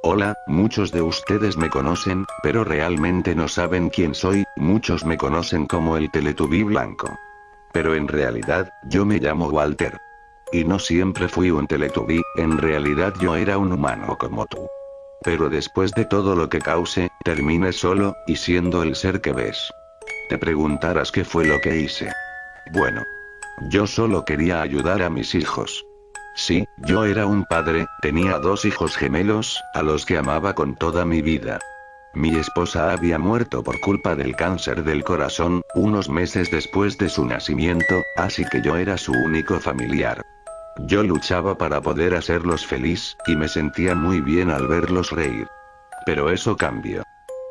Hola, muchos de ustedes me conocen, pero realmente no saben quién soy, muchos me conocen como el Teletubby blanco. Pero en realidad, yo me llamo Walter. Y no siempre fui un Teletubby, en realidad yo era un humano como tú. Pero después de todo lo que causé, terminé solo, y siendo el ser que ves. Te preguntarás qué fue lo que hice. Bueno. Yo solo quería ayudar a mis hijos. Sí, yo era un padre, tenía 2 hijos gemelos, a los que amaba con toda mi vida. Mi esposa había muerto por culpa del cáncer del corazón, unos meses después de su nacimiento, así que yo era su único familiar. Yo luchaba para poder hacerlos feliz, y me sentía muy bien al verlos reír. Pero eso cambió.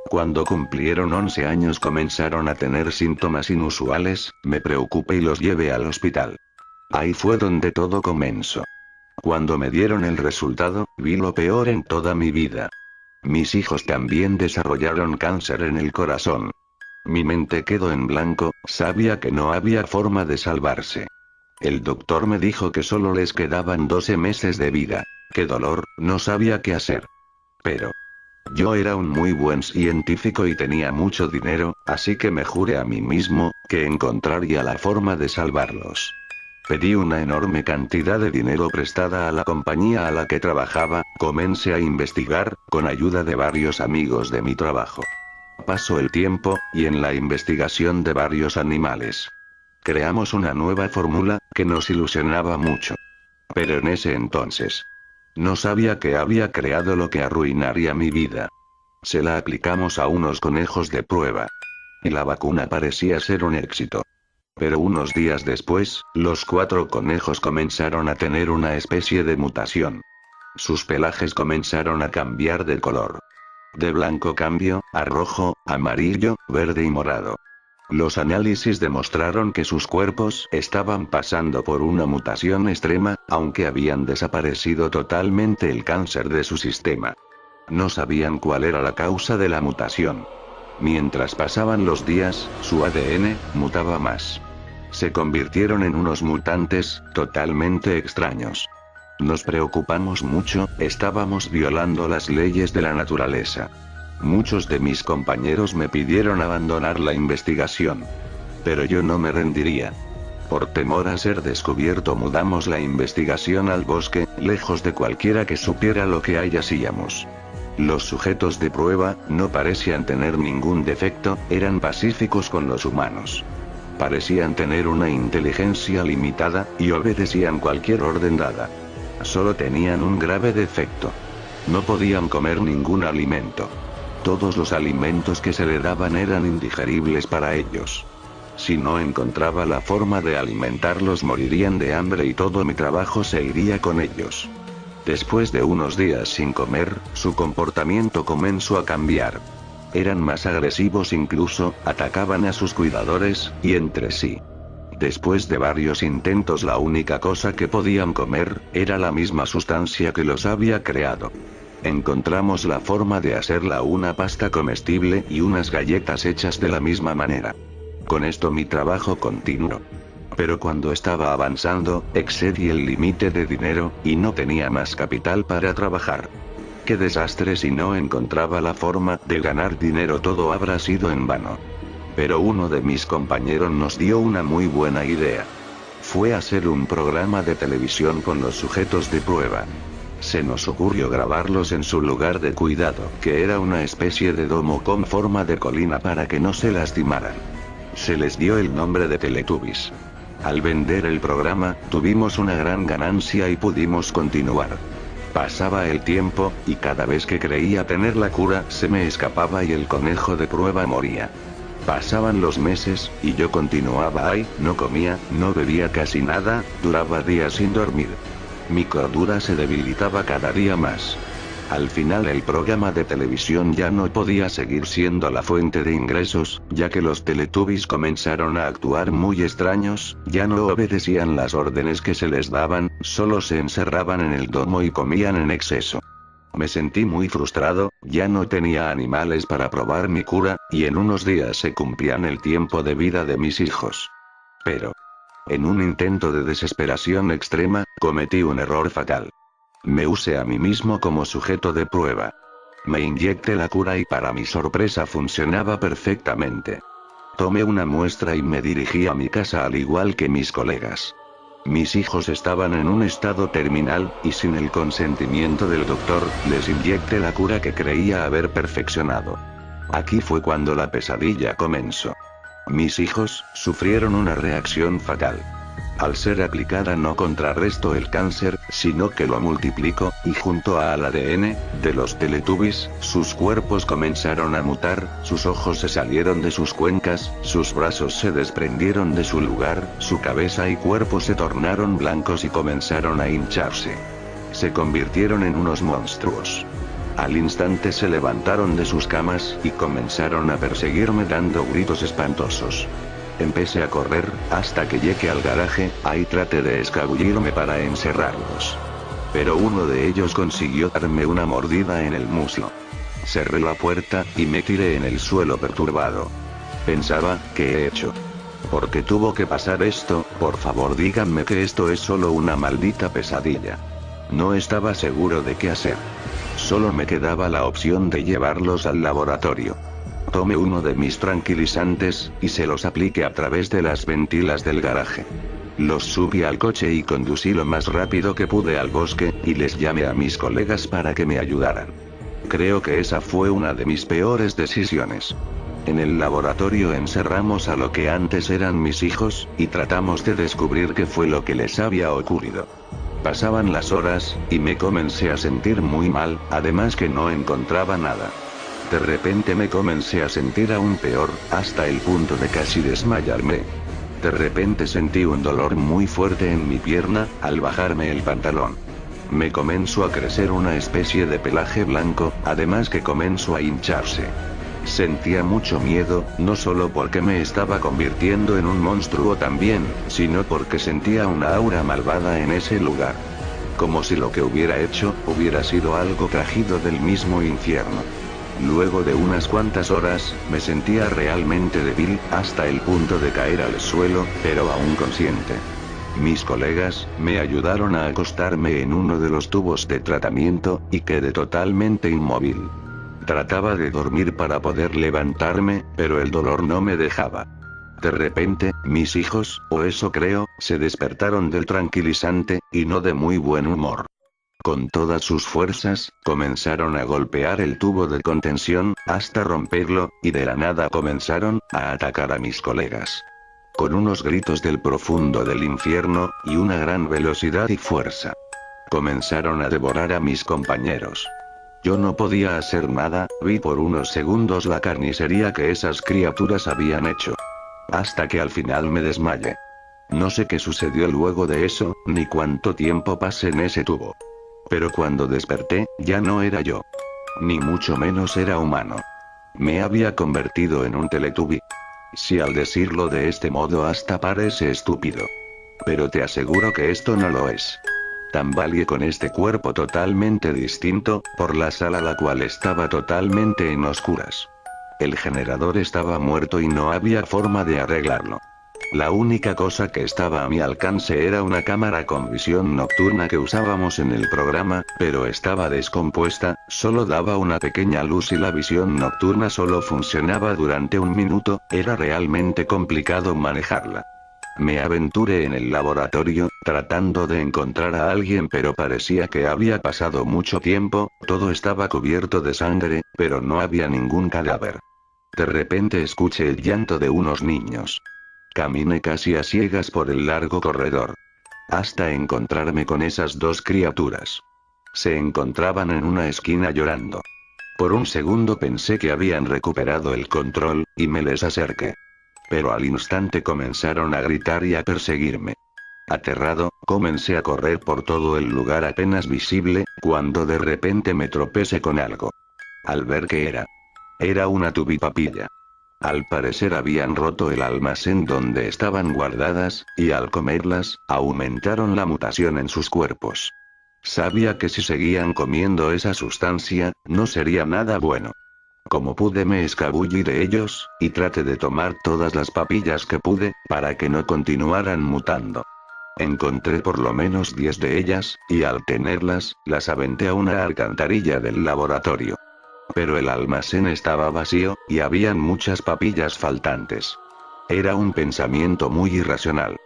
Cuando cumplieron 11 años comenzaron a tener síntomas inusuales, me preocupé y los llevé al hospital. Ahí fue donde todo comenzó. Cuando me dieron el resultado, vi lo peor en toda mi vida. Mis hijos también desarrollaron cáncer en el corazón. Mi mente quedó en blanco, sabía que no había forma de salvarse. El doctor me dijo que solo les quedaban 12 meses de vida. ¡Qué dolor! No sabía qué hacer. Pero yo era un muy buen científico y tenía mucho dinero, así que me juré a mí mismo, que encontraría la forma de salvarlos. Pedí una enorme cantidad de dinero prestada a la compañía a la que trabajaba, comencé a investigar, con ayuda de varios amigos de mi trabajo. Pasó el tiempo, y en la investigación de varios animales. Creamos una nueva fórmula, que nos ilusionaba mucho. Pero en ese entonces, no sabía que había creado lo que arruinaría mi vida. Se la aplicamos a unos conejos de prueba. Y la vacuna parecía ser un éxito. Pero unos días después, los 4 conejos comenzaron a tener una especie de mutación. Sus pelajes comenzaron a cambiar de color. De blanco cambió, a rojo, amarillo, verde y morado. Los análisis demostraron que sus cuerpos estaban pasando por una mutación extrema, aunque habían desaparecido totalmente el cáncer de su sistema. No sabían cuál era la causa de la mutación. Mientras pasaban los días, su ADN mutaba más. Se convirtieron en unos mutantes, totalmente extraños. Nos preocupamos mucho, estábamos violando las leyes de la naturaleza. Muchos de mis compañeros me pidieron abandonar la investigación. Pero yo no me rendiría. Por temor a ser descubierto mudamos la investigación al bosque, lejos de cualquiera que supiera lo que ahí hacíamos. Los sujetos de prueba, no parecían tener ningún defecto, eran pacíficos con los humanos. Parecían tener una inteligencia limitada, y obedecían cualquier orden dada. Solo tenían un grave defecto. No podían comer ningún alimento. Todos los alimentos que se le daban eran indigeribles para ellos. Si no encontraba la forma de alimentarlos morirían de hambre y todo mi trabajo se iría con ellos. Después de unos días sin comer, su comportamiento comenzó a cambiar. Eran más agresivos, incluso atacaban a sus cuidadores, y entre sí. Después de varios intentos la única cosa que podían comer, era la misma sustancia que los había creado. Encontramos la forma de hacerla una pasta comestible y unas galletas hechas de la misma manera. Con esto mi trabajo continuó. Pero cuando estaba avanzando, excedí el límite de dinero, y no tenía más capital para trabajar. ¡Qué desastre! Si no encontraba la forma de ganar dinero, todo habrá sido en vano. Pero uno de mis compañeros nos dio una muy buena idea. Fue hacer un programa de televisión con los sujetos de prueba. Se nos ocurrió grabarlos en su lugar de cuidado, que era una especie de domo con forma de colina para que no se lastimaran. Se les dio el nombre de Teletubbies. Al vender el programa, tuvimos una gran ganancia y pudimos continuar. Pasaba el tiempo, y cada vez que creía tener la cura, se me escapaba y el conejo de prueba moría. Pasaban los meses, y yo continuaba ahí, no comía, no bebía casi nada, duraba días sin dormir. Mi cordura se debilitaba cada día más. Al final el programa de televisión ya no podía seguir siendo la fuente de ingresos, ya que los Teletubbies comenzaron a actuar muy extraños, ya no obedecían las órdenes que se les daban, solo se encerraban en el domo y comían en exceso. Me sentí muy frustrado, ya no tenía animales para probar mi cura, y en unos días se cumplían el tiempo de vida de mis hijos. Pero, en un intento de desesperación extrema, cometí un error fatal. Me usé a mí mismo como sujeto de prueba. Me inyecté la cura y para mi sorpresa funcionaba perfectamente. Tomé una muestra y me dirigí a mi casa al igual que mis colegas. Mis hijos estaban en un estado terminal, y sin el consentimiento del doctor, les inyecté la cura que creía haber perfeccionado. Aquí fue cuando la pesadilla comenzó. Mis hijos sufrieron una reacción fatal. Al ser aplicada no contrarrestó el cáncer, sino que lo multiplicó, y junto al ADN de los Teletubbies, sus cuerpos comenzaron a mutar, sus ojos se salieron de sus cuencas, sus brazos se desprendieron de su lugar, su cabeza y cuerpo se tornaron blancos y comenzaron a hincharse. Se convirtieron en unos monstruos. Al instante se levantaron de sus camas, y comenzaron a perseguirme dando gritos espantosos. Empecé a correr, hasta que llegué al garaje, ahí traté de escabullirme para encerrarlos. Pero uno de ellos consiguió darme una mordida en el muslo. Cerré la puerta, y me tiré en el suelo perturbado. Pensaba, ¿qué he hecho? ¿Por qué tuvo que pasar esto? Por favor díganme que esto es solo una maldita pesadilla. No estaba seguro de qué hacer. Solo me quedaba la opción de llevarlos al laboratorio. Tomé uno de mis tranquilizantes, y se los apliqué a través de las ventilas del garaje. Los subí al coche y conducí lo más rápido que pude al bosque, y les llamé a mis colegas para que me ayudaran. Creo que esa fue una de mis peores decisiones. En el laboratorio encerramos a lo que antes eran mis hijos, y tratamos de descubrir qué fue lo que les había ocurrido. Pasaban las horas, y me comencé a sentir muy mal, además que no encontraba nada. De repente me comencé a sentir aún peor, hasta el punto de casi desmayarme. De repente sentí un dolor muy fuerte en mi pierna, al bajarme el pantalón. Me comenzó a crecer una especie de pelaje blanco, además que comenzó a hincharse. Sentía mucho miedo, no solo porque me estaba convirtiendo en un monstruo también, sino porque sentía una aura malvada en ese lugar. Como si lo que hubiera hecho, hubiera sido algo traído del mismo infierno. Luego de unas cuantas horas, me sentía realmente débil, hasta el punto de caer al suelo, pero aún consciente. Mis colegas me ayudaron a acostarme en uno de los tubos de tratamiento, y quedé totalmente inmóvil. Trataba de dormir para poder levantarme, pero el dolor no me dejaba. De repente, mis hijos, o eso creo, se despertaron del tranquilizante, y no de muy buen humor. Con todas sus fuerzas, comenzaron a golpear el tubo de contención, hasta romperlo, y de la nada comenzaron a atacar a mis colegas. Con unos gritos del profundo del infierno, y una gran velocidad y fuerza. Comenzaron a devorar a mis compañeros. Yo no podía hacer nada, vi por unos segundos la carnicería que esas criaturas habían hecho. Hasta que al final me desmayé. No sé qué sucedió luego de eso, ni cuánto tiempo pasé en ese tubo. Pero cuando desperté, ya no era yo. Ni mucho menos era humano. Me había convertido en un Teletubby. Si al decirlo de este modo hasta parece estúpido. Pero te aseguro que esto no lo es. Tambaleé con este cuerpo totalmente distinto, por la sala la cual estaba totalmente en oscuras. El generador estaba muerto y no había forma de arreglarlo. La única cosa que estaba a mi alcance era una cámara con visión nocturna que usábamos en el programa, pero estaba descompuesta, solo daba una pequeña luz y la visión nocturna solo funcionaba durante un minuto, era realmente complicado manejarla. Me aventuré en el laboratorio, tratando de encontrar a alguien, pero parecía que había pasado mucho tiempo, todo estaba cubierto de sangre, pero no había ningún cadáver. De repente escuché el llanto de unos niños. Caminé casi a ciegas por el largo corredor. Hasta encontrarme con esas dos criaturas. Se encontraban en una esquina llorando. Por un segundo pensé que habían recuperado el control, y me les acerqué. Pero al instante comenzaron a gritar y a perseguirme. Aterrado, comencé a correr por todo el lugar apenas visible, cuando de repente me tropecé con algo. Al ver qué era una tubipapilla. Al parecer habían roto el almacén donde estaban guardadas, y al comerlas, aumentaron la mutación en sus cuerpos. Sabía que si seguían comiendo esa sustancia, no sería nada bueno. Como pude me escabullí de ellos, y traté de tomar todas las papillas que pude, para que no continuaran mutando. Encontré por lo menos 10 de ellas, y al tenerlas, las aventé a una alcantarilla del laboratorio. Pero el almacén estaba vacío, y habían muchas papillas faltantes. Era un pensamiento muy irracional.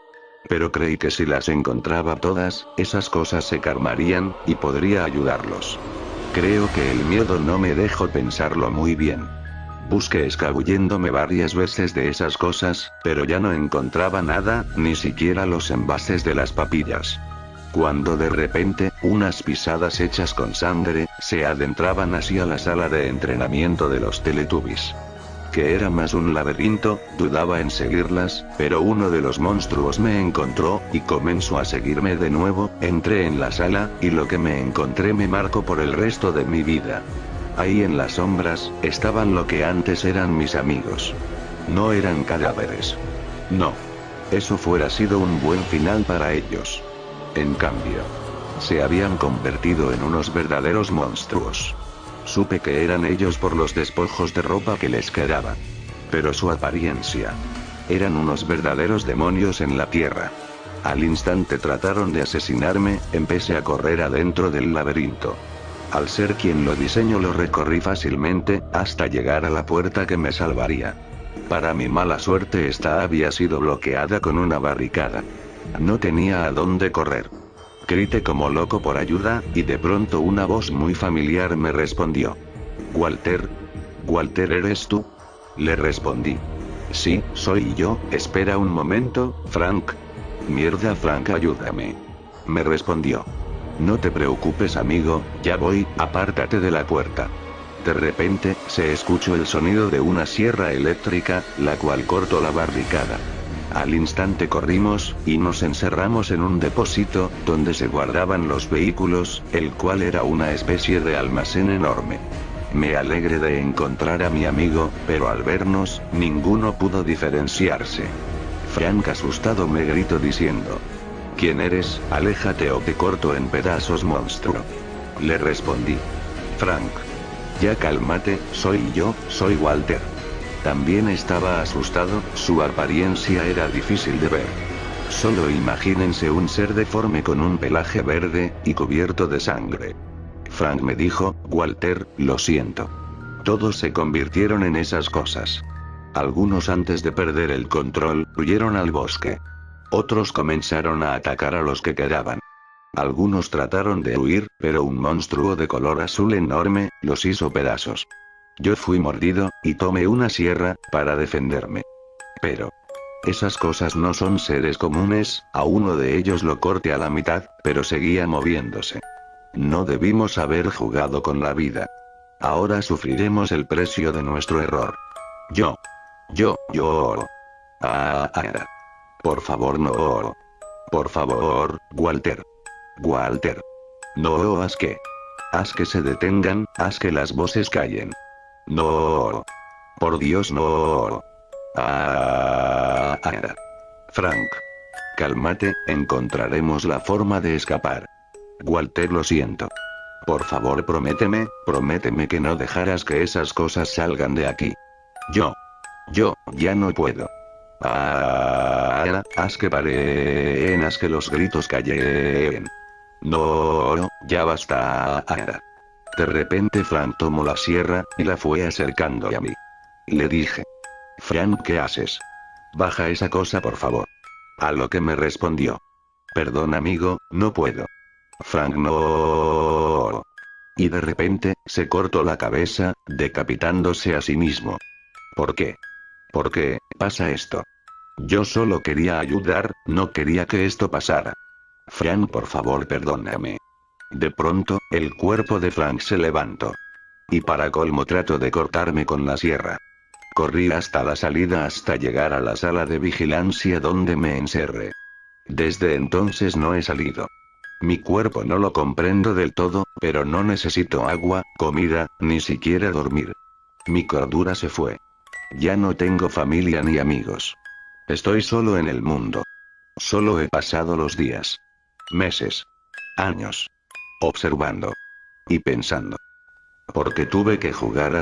Pero creí que si las encontraba todas, esas cosas se calmarían, y podría ayudarlos. Creo que el miedo no me dejó pensarlo muy bien. Busqué escabulléndome varias veces de esas cosas, pero ya no encontraba nada, ni siquiera los envases de las papillas. Cuando de repente, unas pisadas hechas con sangre, se adentraban hacia la sala de entrenamiento de los Teletubbies. Que era más un laberinto, dudaba en seguirlas, pero uno de los monstruos me encontró, y comenzó a seguirme de nuevo. Entré en la sala, y lo que me encontré me marcó por el resto de mi vida. Ahí en las sombras, estaban lo que antes eran mis amigos. No eran cadáveres. No. Eso fuera sido un buen final para ellos. En cambio, se habían convertido en unos verdaderos monstruos. Supe que eran ellos por los despojos de ropa que les quedaba. Pero su apariencia. Eran unos verdaderos demonios en la tierra. Al instante trataron de asesinarme, empecé a correr adentro del laberinto. Al ser quien lo diseñó lo recorrí fácilmente, hasta llegar a la puerta que me salvaría. Para mi mala suerte esta había sido bloqueada con una barricada. No tenía a dónde correr. Grité como loco por ayuda, y de pronto una voz muy familiar me respondió. «Walter. Walter, ¿eres tú?». Le respondí. «Sí, soy yo, espera un momento, Frank». «Mierda, Frank, ayúdame». Me respondió. «No te preocupes, amigo, ya voy, apártate de la puerta». De repente, se escuchó el sonido de una sierra eléctrica, la cual cortó la barricada. Al instante corrimos, y nos encerramos en un depósito, donde se guardaban los vehículos, el cual era una especie de almacén enorme. Me alegré de encontrar a mi amigo, pero al vernos, ninguno pudo diferenciarse. Frank asustado me gritó diciendo. «¿Quién eres? Aléjate o te corto en pedazos, monstruo». Le respondí. «Frank. Ya cálmate, soy yo, soy Walter». También estaba asustado, su apariencia era difícil de ver. Solo imagínense un ser deforme con un pelaje verde, y cubierto de sangre. Frank me dijo, «Walter, lo siento». Todos se convirtieron en esas cosas. Algunos antes de perder el control, huyeron al bosque. Otros comenzaron a atacar a los que quedaban. Algunos trataron de huir, pero un monstruo de color azul enorme, los hizo pedazos. Yo fui mordido, y tomé una sierra, para defenderme. Pero esas cosas no son seres comunes, a uno de ellos lo corté a la mitad, pero seguía moviéndose. No debimos haber jugado con la vida. Ahora sufriremos el precio de nuestro error. Yo. Por favor, no. Por favor, Walter. Walter. No, haz que se detengan, haz que las voces callen. No. Por Dios, no. Frank. Cálmate, encontraremos la forma de escapar. Walter, lo siento. Por favor, prométeme que no dejarás que esas cosas salgan de aquí. Yo ya no puedo. Haz que paren, haz que los gritos callen. No, ya basta. De repente Frank tomó la sierra, y la fue acercando a mí. Le dije. Frank, ¿qué haces? Baja esa cosa, por favor. A lo que me respondió. Perdón, amigo, no puedo. Frank, no. Y de repente, se cortó la cabeza, decapitándose a sí mismo. ¿Por qué? ¿Por qué pasa esto? Yo solo quería ayudar, no quería que esto pasara. Frank, por favor, perdóname. De pronto, el cuerpo de Frank se levantó. Y para colmo trató de cortarme con la sierra. Corrí hasta la salida hasta llegar a la sala de vigilancia donde me encerré. Desde entonces no he salido. Mi cuerpo no lo comprendo del todo, pero no necesito agua, comida, ni siquiera dormir. Mi cordura se fue. Ya no tengo familia ni amigos. Estoy solo en el mundo. Solo he pasado los días, meses, años, observando y pensando. Porque tuve que jugar